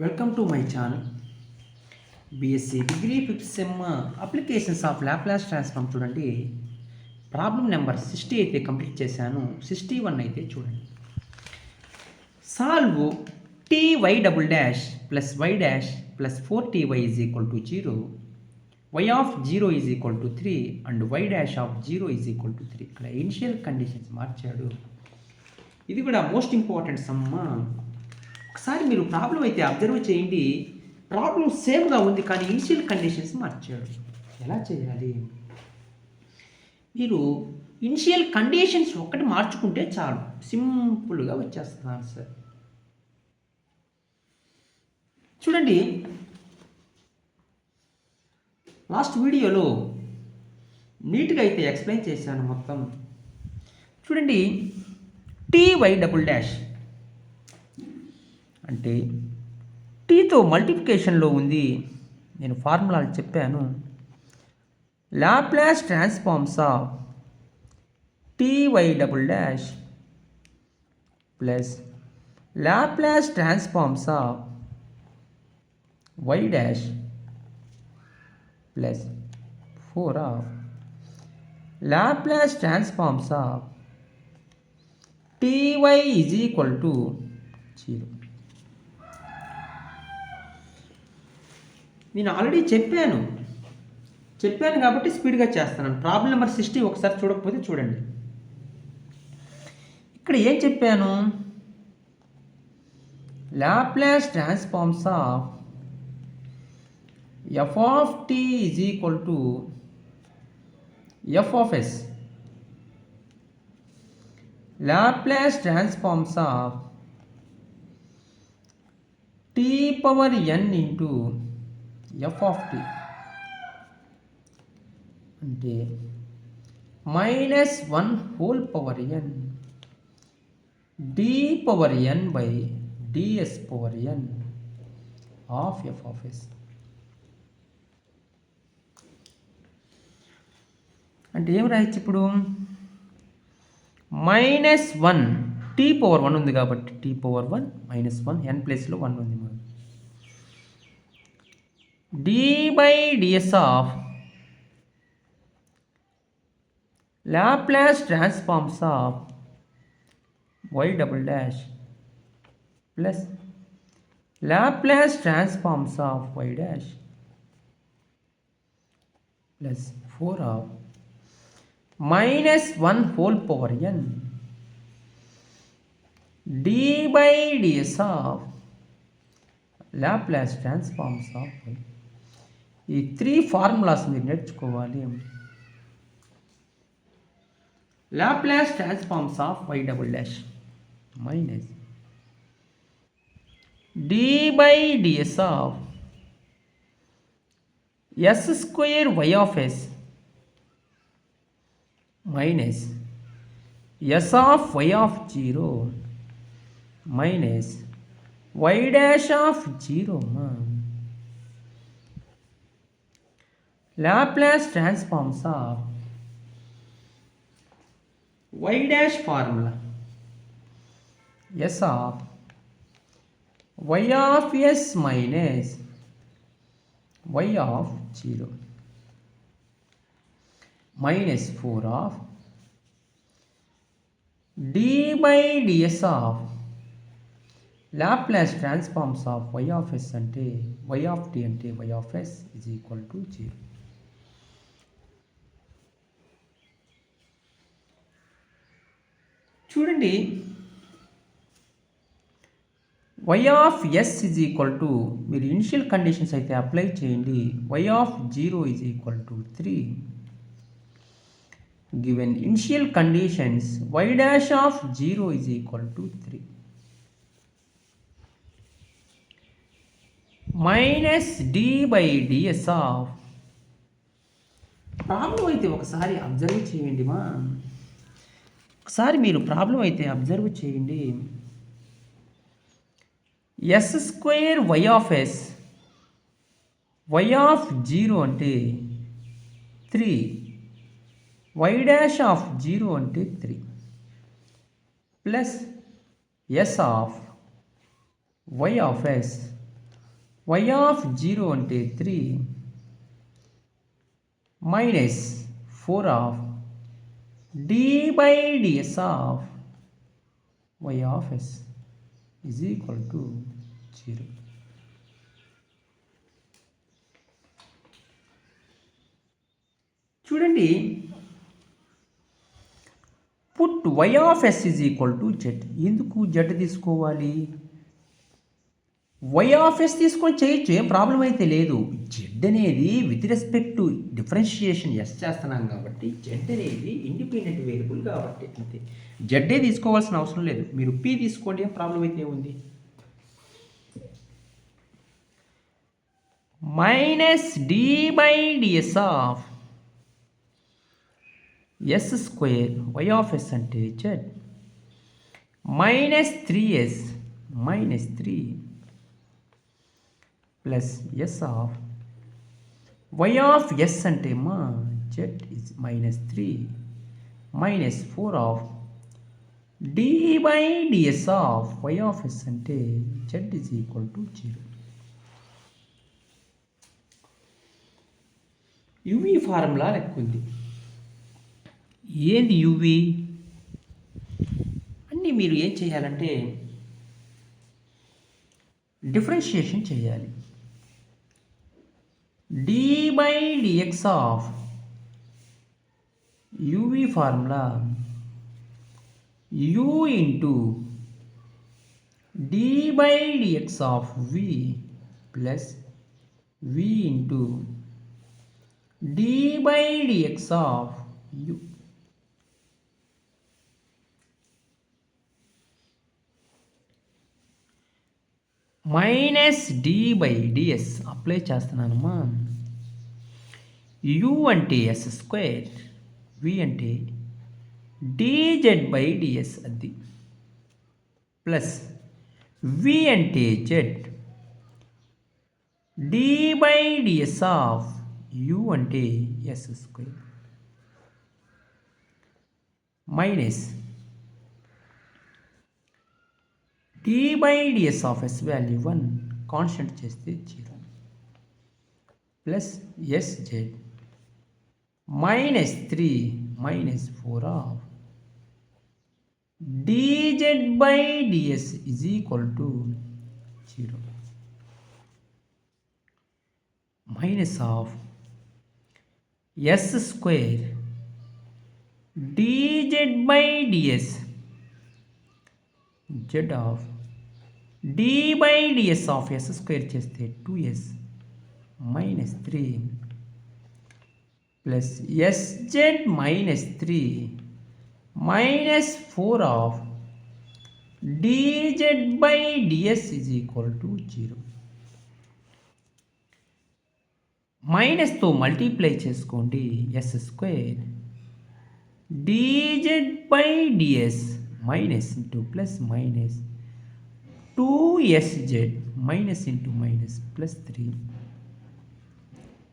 Welcome to my channel. BSc degree fifth sem applications of Laplace transform చూడండి. Problem number 60 అయితే complete చేశాను. 61 అయితే చూడండి. Solve ty double dash plus y dash plus 4ty is equal to 0, y of 0 is equal to 3 and y dash of 0 is equal to 3. ఇక్కడ initial conditions మార్చాడు. ఇది కూడా most important some. ఒకసారి మీరు ప్రాబ్లం అయితే అబ్జర్వ్ చేయండి. Problem సేమ్గా ఉంది కానీ ఇనిషియల్ కండిషన్స్ మార్చాడు. ఎలా చేయాలి? మీరు ఇనిషియల్ కండిషన్స్ ఒక్కటి మార్చుకుంటే చాలు, సింపుల్గా వచ్చేస్తుంది ఆన్సర్. చూడండి, లాస్ట్ వీడియోలో నీట్గా అయితే ఎక్స్ప్లెయిన్ చేశాను మొత్తం. చూడండి, ty డబుల్ డాష్ అంటే టీతో మల్టిప్లికేషన్లో ఉంది. నేను ఫార్ములాలు చెప్పాను. Laplace transforms of ty double dash plus Laplace transforms of y dash plus 4 of Laplace transforms of ty is equal to 0. నేను ఆల్రెడీ చెప్పాను కాబట్టి స్పీడ్గా చేస్తున్నాను. ప్రాబ్లం నెంబర్ 60 ఒకసారి చూడకపోతే చూడండి. ఇక్కడ ఏం చెప్పాను? Laplace transforms of f of t is equal to f of s. Laplace transforms of t power n into f of t అంటే -1 whole power n d power n by ds power n of f of s. అంటే ఏం రాయొచ్చు ఇప్పుడు? -1 t power 1 ఉంది కాబట్టి t power 1 -1 n ప్లేస్లో 1 ఉంది మనం. d by ds of Laplace transforms of y double dash plus Laplace transforms of y dash plus 4 of -1 whole power n d by ds of Laplace transforms of y. ఈ 3 formulas మీరు నేర్చుకోవాలి. Laplace transforms of y double dash minus d by ds of s square y of s minus s of y of 0 minus y dash of 0. Laplace transforms of y dash formula s of y of s minus y of 0 minus 4 of d by ds of Laplace transforms of y of s ante y of t ante y of s is equal to 0. చూడండి, y of s is equal to, మీరు initial conditions అయితే apply చేయండి. y of 0 is equal to 3. Given initial conditions y dash of 0 is equal to 3 minus d by ds of. Problem అయితే ఒకసారి observe చేయండి ఒకసారి మీరు problem అయితే observe చేయండి. S square y of s, y of 0 అంటే 3, y dash of 0 అంటే 3 plus s of y of s y of 0 అంటే 3 minus 4 of d by ds of y of s is equal to 0. చూడండి, put y of s is equal to z. ఎందుకు z తీసుకోవాలి? Y of s తీసుకొని చేయొచ్చు, ఏం problem అయితే లేదు. Z అనేది with respect to differentiation yes చేస్తున్నాం కాబట్టి జెడ్ అనేది ఇండిపెండెంట్ వేరియబుల్ కాబట్టి అంతే. జెడ్డే తీసుకోవాల్సిన అవసరం లేదు, మీరు పి తీసుకోండి, ఏం ప్రాబ్లం అయితే ఉంది. Minus d by ds of s square y of s అంటే z minus 3s minus 3 plus s of y of s అంటే మా z is minus 3 minus 4 of d by ds of y of s అంటే z is equal to 0. Uv formula లెక్క ఉంది. ఏంది UV? అన్నీ మీరు ఏం చేయాలంటే డిఫరెన్షియేషన్ చేయాలి. D by dx of uv formula u into d by dx of v plus v into d by dx of u. Minus d by ds apply చేస్తున్నానమ్మా. U అంటే ఎస్ స్క్వేర్, వి అంటే dz by ds అది plus v అంటే z d by ds of u అంటే s square minus d by ds of s value 1 constant చేస్తే 0 plus s z minus 3 minus 4 of dz by ds is equal to 0 minus of s square dz by ds z of d by ds of s square చేస్తే 2s minus 3 plus sz minus 3 minus 4 of dz by ds is equal to 0. Minus తో multiply చేసుకోండి. S square dz by ds minus into plus minus 2sz minus into minus plus 3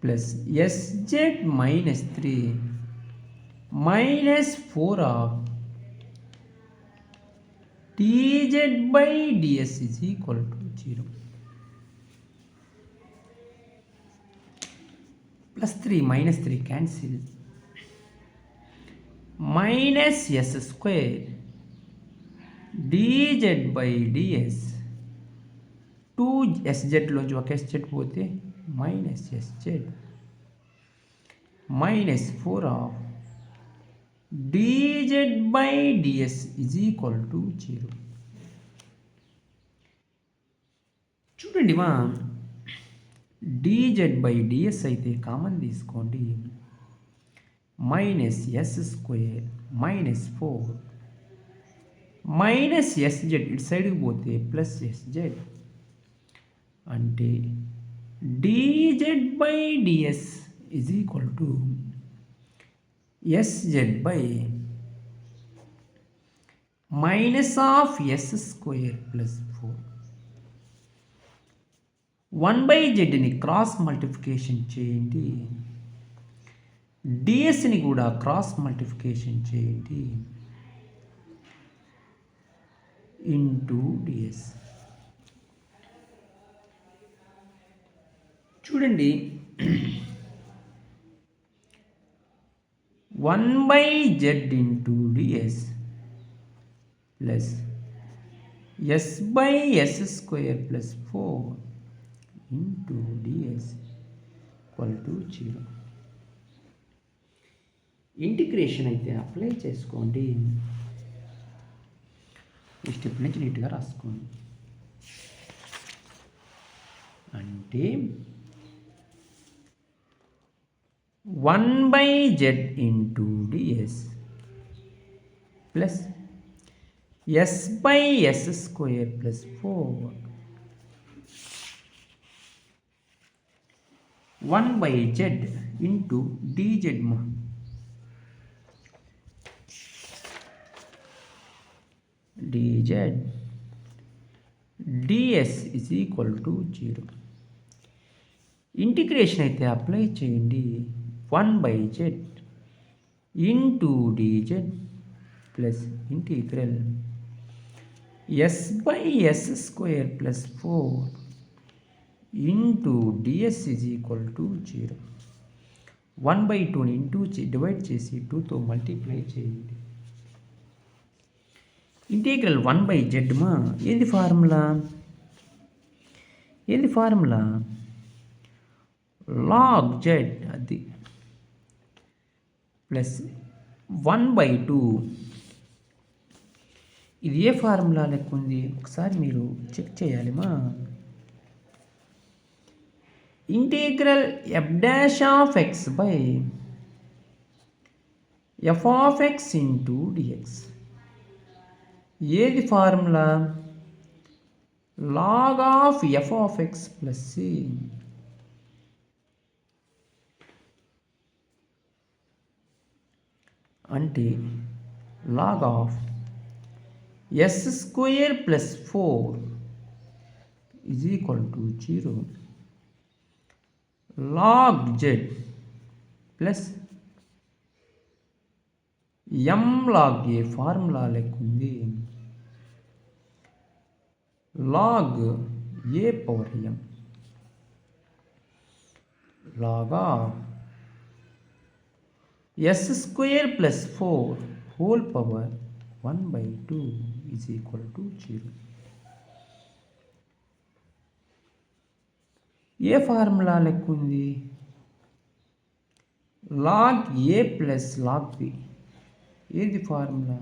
plus sz minus 3 minus 4 of dz by ds is equal to 0 plus 3 minus 3 cancel minus s square dz by ds 2sz లోంచి ఒక sz పోతే minus sz minus 4 of dz by ds is equal to 0. చూడండి మా dz by ds అయితే common తీసుకోండి. Minus yes square minus 4 minus SZ ఇటు సైడ్కి పోతే ప్లస్ ఎస్జెడ్ అంటే dz by ds is equal to sz by minus of s square plus 4 1 by zని cross multiplication చేయండి, డిఎస్ని కూడా క్రాస్ మల్టిప్లికేషన్ చేయండి ఇంటూ డిఎస్ చూడండి 1/z into ds plus s/s² plus 4 into ds equal to 0. Integration అయితే apply చేసుకోండి. ఈ step నుంచి నీట్గా రాసుకోండి. అంటే 1/z into ds plus s/s² plus 4 1/z into dz dz ds is equal to 0. Integration అయితే అప్లై చేయండి. 1/z into dz plus integral s/s² plus 4 into ds is equal to 0. 1/2ని into divide చేసి 2తో multiply చేయండి. Integral 1/z మా ఏంది formula log z అది plus 1/2 ఇది ఏ formula లెక్క ఉంది ఒకసారి మీరు చెక్ చేయాలి మా. Integral f' by f(x) into dx ఏది formula log of f(x) plus c అంటే log of s² plus 4 is equal to 0. log z plus m log a formula లెక్క ఉంది. log a power m log of s² plus 4 whole power 1/2 is equal to 0. A formula లెక్క ఉంది log a plus log b ఏది formula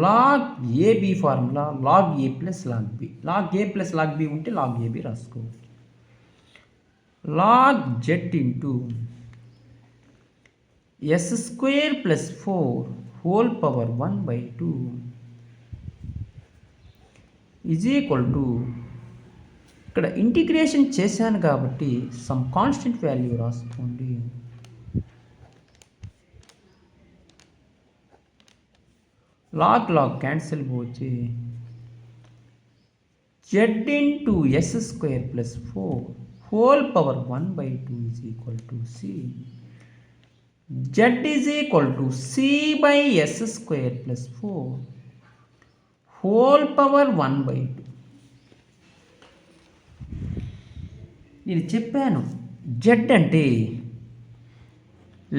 log ab formula log a plus log b. log a plus log b ఉంటే log ab రాసుకోవచ్చు. log z into s² plus 4 whole power 1/2 is equal to ఇక్కడ integration చేశాను కాబట్టి some constant value రాసుకోండి. log cancel పోతే z into s² plus 4 whole power 1/2 is equal to c. z is equal to c/s² plus 4 whole power 1/2. నేను చెప్పాను z అంటే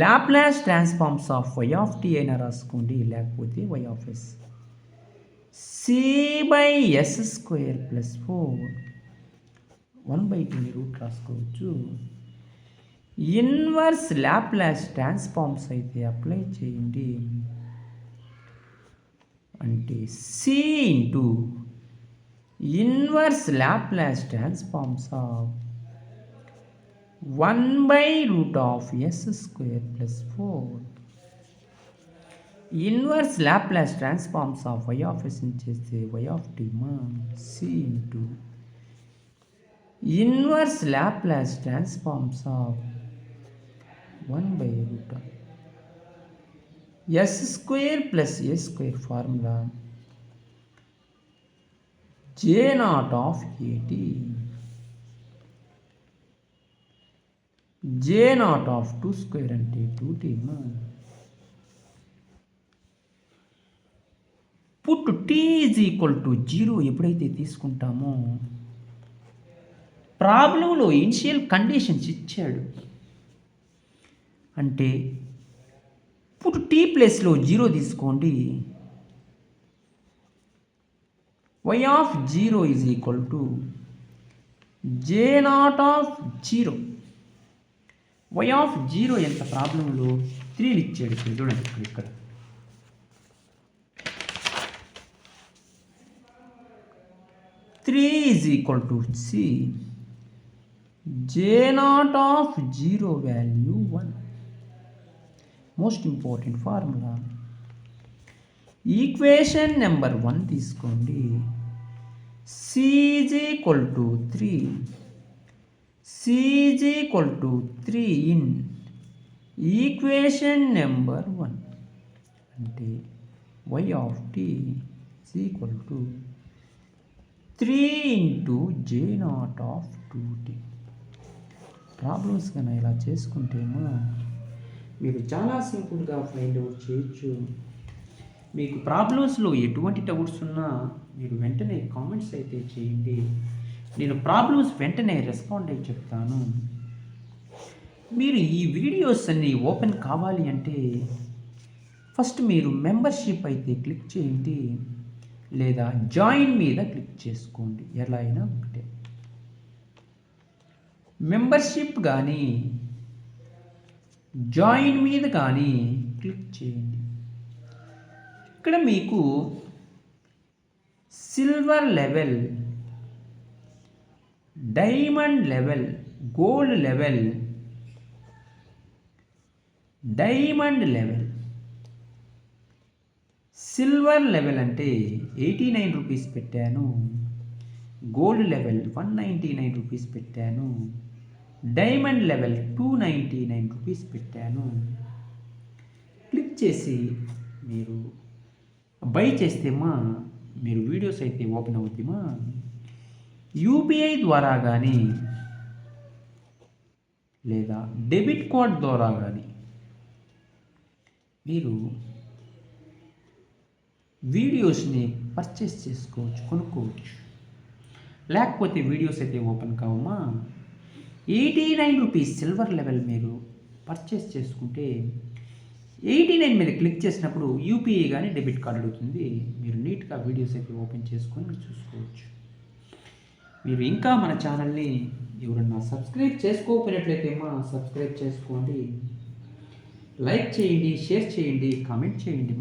Laplace transforms of y of t అయినా రాసుకోండి లేకపోతే y of s. c/s² plus 4 1/2ని root రాసుకోవచ్చు. Inverse Laplace transforms అయితే apply చేయండి. అంటే c into inverse Laplace transforms of 1/√s² plus 4 inverse Laplace transforms of y of s చేస్తే y of t మా c into inverse Laplace transforms of 1/√s² plus a² formula j0 of at j0 of 2² అంటే 2t మా. Put t is equal to 0 ఎప్పుడైతే తీసుకుంటామో ప్రాబ్లంలో initial conditions ఇచ్చాడు. అంటే ఇప్పుడు టీ ప్లేస్లో 0 తీసుకోండి. y of 0 is equal to J0 of 0. y of 0 ఎంత ప్రాబ్లంలో 3 ఇచ్చాడు. ఇక్కడ చూడండి, ఇక్కడ 3 is equal to C. J0 of 0 value 1. Most important formula. Equation number 1 తీసుకోండి. C is equal to 3. C is equal to 3 in equation number 1. అంటే y of t is equal to 3 into J0 of 2t. Problems కన్నా ఇలా చేసుకుంటేమో మీరు చాలా సింపుల్గా find out చేయొచ్చు. మీకు ప్రాబ్లమ్స్లో ఎటువంటి డౌట్స్ ఉన్నా మీరు వెంటనే కామెంట్స్ అయితే చేయండి. నేను ప్రాబ్లమ్స్ వెంటనే రెస్పాండ్ అయ్యి చెప్తాను. మీరు ఈ వీడియోస్ అన్నీ ఓపెన్ కావాలి అంటే ఫస్ట్ మీరు మెంబర్షిప్ అయితే క్లిక్ చేయండి, లేదా జాయిన్ మీద క్లిక్ చేసుకోండి. ఎలా అయినా ఒకటే. మెంబర్షిప్ కానీ జాయిన్ మీద కానీ క్లిక్ చేయండి. ఇక్కడ మీకు silver level, diamond level, gold level, diamond level. Silver level అంటే 89 రూపీస్ పెట్టాను. గోల్డ్ లెవెల్ 199 రూపీస్ పెట్టాను. డైమండ్ లెవెల్ 299 రూపీస్ పెట్టాను. క్లిక్ చేసి మీరు బై చేస్తేమా మీరు వీడియోస్ అయితే ఓపెన్ అవుతామా. యూపీఐ ద్వారా కానీ లేదా డెబిట్ కార్డ్ ద్వారా కానీ మీరు వీడియోస్ని పర్చేస్ చేసుకోవచ్చు, కొనుక్కోవచ్చు. లేకపోతే వీడియోస్ అయితే ఓపెన్ కావమా. 89 రూపీస్ సిల్వర్ లెవెల్ మీరు పర్చేస్ చేసుకుంటే 89 మీద క్లిక్ చేసినప్పుడు యూపీఐ కానీ డెబిట్ కార్డ్ అడుగుతుంది. మీరు నీట్గా వీడియోస్ అయితే ఓపెన్ చేసుకొని మీరు చూసుకోవచ్చు. మీరు ఇంకా మన ఛానల్ని ఎవరన్నా సబ్స్క్రైబ్ చేసుకోకపోయినట్లయితే సబ్స్క్రైబ్ చేసుకోండి, లైక్ చేయండి, షేర్ చేయండి, కామెంట్ చేయండి.